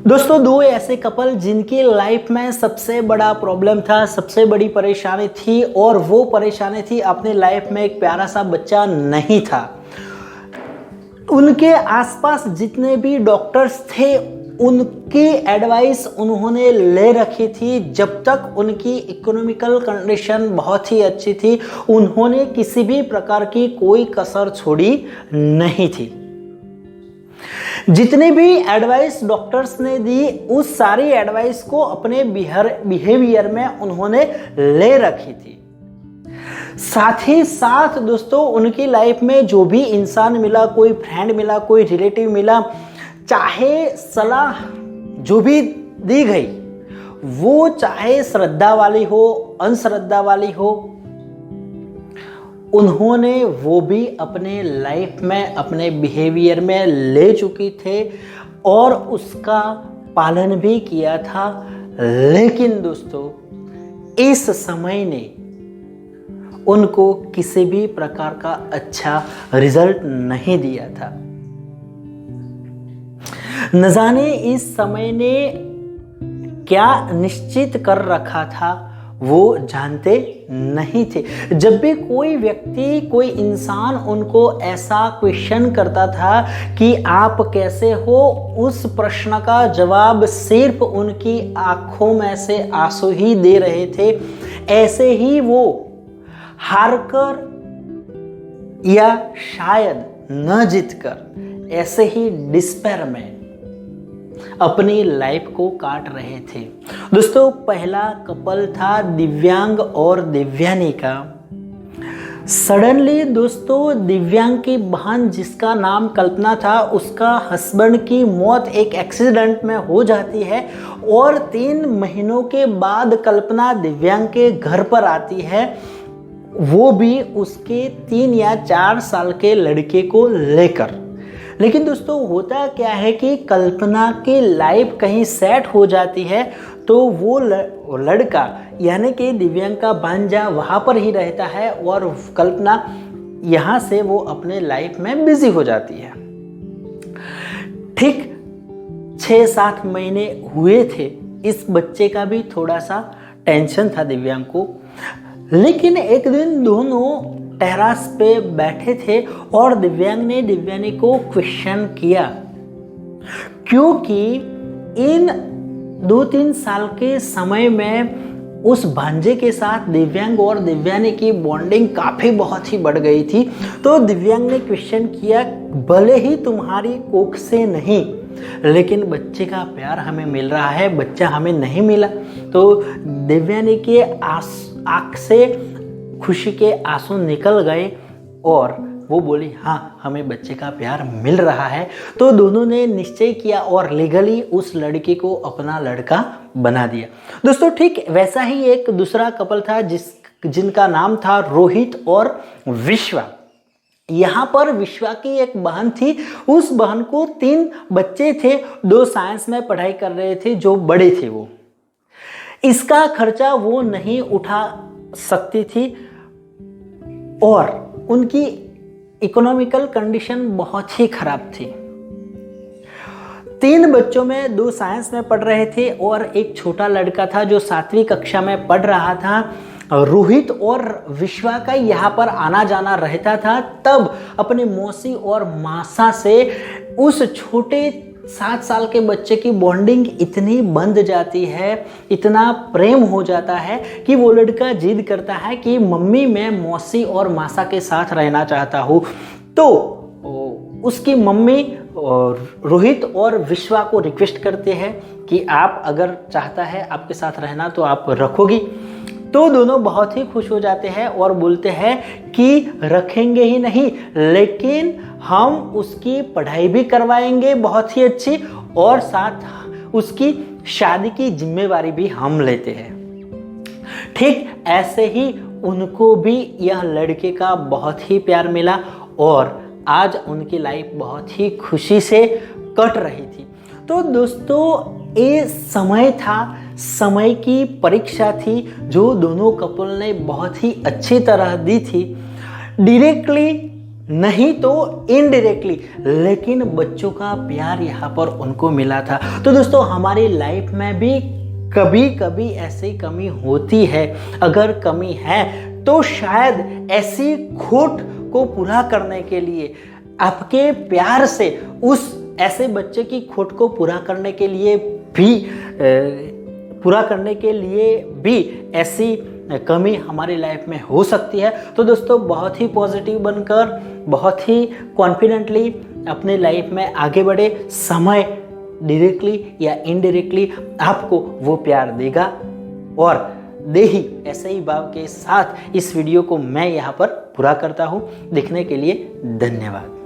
दोस्तों, दो ऐसे कपल जिनकी लाइफ में सबसे बड़ा प्रॉब्लम था, सबसे बड़ी परेशानी थी, और वो परेशानी थी अपनी लाइफ में एक प्यारा सा बच्चा नहीं था। उनके आसपास जितने भी डॉक्टर्स थे उनकी एडवाइस उन्होंने ले रखी थी। जब तक उनकी इकोनॉमिकल कंडीशन बहुत ही अच्छी थी, उन्होंने किसी भी प्रकार की कोई कसर छोड़ी नहीं थी। जितनी भी एडवाइस डॉक्टर्स ने दी, उस सारी एडवाइस को अपने बिहेवियर में उन्होंने ले रखी थी। साथ ही साथ दोस्तों, उनकी लाइफ में जो भी इंसान मिला, कोई फ्रेंड मिला, कोई रिलेटिव मिला, चाहे सलाह जो भी दी गई वो चाहे श्रद्धा वाली हो, अंधश्रद्धा वाली हो, उन्होंने वो भी अपने लाइफ में, अपने बिहेवियर में ले चुकी थे और उसका पालन भी किया था। लेकिन दोस्तों, इस समय ने उनको किसी भी प्रकार का अच्छा रिजल्ट नहीं दिया था। न जाने इस समय ने क्या निश्चित कर रखा था, वो जानते नहीं थे। जब भी कोई व्यक्ति, कोई इंसान उनको ऐसा क्वेश्चन करता था कि आप कैसे हो, उस प्रश्न का जवाब सिर्फ उनकी आंखों में से आंसू ही दे रहे थे। ऐसे ही वो हारकर या शायद न जीतकर ऐसे ही डिस्पेयर में अपनी लाइफ को काट रहे थे। दोस्तों, पहला कपल था दिव्यांग और दिव्यानी का। सडनली दोस्तों, दिव्यांग की बहन जिसका नाम कल्पना था, उसका हस्बैंड की मौत एक एक्सीडेंट में हो जाती है और 3 महीनों के बाद कल्पना दिव्यांग के घर पर आती है, वो भी उसके 3 या 4 साल के लड़के को लेकर। लेकिन दोस्तों, होता क्या है कि कल्पना की लाइफ कहीं सेट हो जाती है तो वो लड़का यानी कि दिव्यांग का भांजा वहाँ पर ही रहता है और कल्पना यहाँ से वो अपने लाइफ में बिजी हो जाती है। ठीक 6-7 महीने हुए थे। इस बच्चे का भी थोड़ा सा टेंशन था दिव्यांग को। लेकिन एक दिन दोनों टेरास पे बैठे थे और दिव्यांग ने दिव्यानी को क्वेश्चन किया, क्योंकि इन 2-3 साल के समय में उस भांजे के साथ दिव्यांग और दिव्यानी की बॉन्डिंग काफ़ी बहुत ही बढ़ गई थी। तो दिव्यांग ने क्वेश्चन किया, भले ही तुम्हारी कोख से नहीं, लेकिन बच्चे का प्यार हमें मिल रहा है, बच्चा हमें नहीं मिला। तो दिव्यानी के आँख से खुशी के आंसू निकल गए और वो बोली, हाँ, हमें बच्चे का प्यार मिल रहा है। तो दोनों ने निश्चय किया और लीगली उस लड़के को अपना लड़का बना दिया। दोस्तों, ठीक वैसा ही एक दूसरा कपल था जिनका नाम था रोहित और विश्वा। यहाँ पर विश्वा की एक बहन थी। उस बहन को 3 बच्चे थे, 2 साइंस में पढ़ाई कर रहे थे, जो बड़े थे। वो इसका खर्चा वो नहीं उठा सकती थी और उनकी इकोनॉमिकल कंडीशन बहुत ही खराब थी। 3 बच्चों में 2 साइंस में पढ़ रहे थे और एक छोटा लड़का था जो 7वीं कक्षा में पढ़ रहा था। रोहित और विश्वा का यहाँ पर आना जाना रहता था। तब अपने मौसी और मासा से उस छोटे 7 साल के बच्चे की बॉन्डिंग इतनी बंध जाती है, इतना प्रेम हो जाता है कि वो लड़का जिद करता है कि मम्मी, मैं मौसी और मासा के साथ रहना चाहता हूँ। तो उसकी मम्मी रोहित और विश्वा को रिक्वेस्ट करते हैं कि आप अगर चाहता है आपके साथ रहना तो आप रखोगी। तो दोनों बहुत ही खुश हो जाते हैं और बोलते हैं कि रखेंगे ही नहीं, लेकिन हम उसकी पढ़ाई भी करवाएंगे बहुत ही अच्छी, और साथ उसकी शादी की जिम्मेवारी भी हम लेते हैं। ठीक ऐसे ही उनको भी यह लड़के का बहुत ही प्यार मिला और आज उनकी लाइफ बहुत ही खुशी से कट रही थी। तो दोस्तों, ये समय था, समय की परीक्षा थी जो दोनों कपल ने बहुत ही अच्छी तरह दी थी। डायरेक्टली नहीं तो इनडायरेक्टली, लेकिन बच्चों का प्यार यहाँ पर उनको मिला था। तो दोस्तों हमारी लाइफ में भी कभी कभी ऐसी कमी होती है। अगर कमी है तो शायद ऐसी खोट को पूरा करने के लिए आपके प्यार से उस ऐसे बच्चे की खोट को पूरा करने के लिए भी ऐसी कमी हमारी लाइफ में हो सकती है। तो दोस्तों बहुत ही पॉजिटिव बनकर, बहुत ही कॉन्फिडेंटली अपने लाइफ में आगे बढ़े। समय डायरेक्टली या इनडायरेक्टली आपको वो प्यार देगा और दे ही। ऐसे ही भाव के साथ इस वीडियो को मैं यहाँ पर पूरा करता हूँ। देखने के लिए धन्यवाद।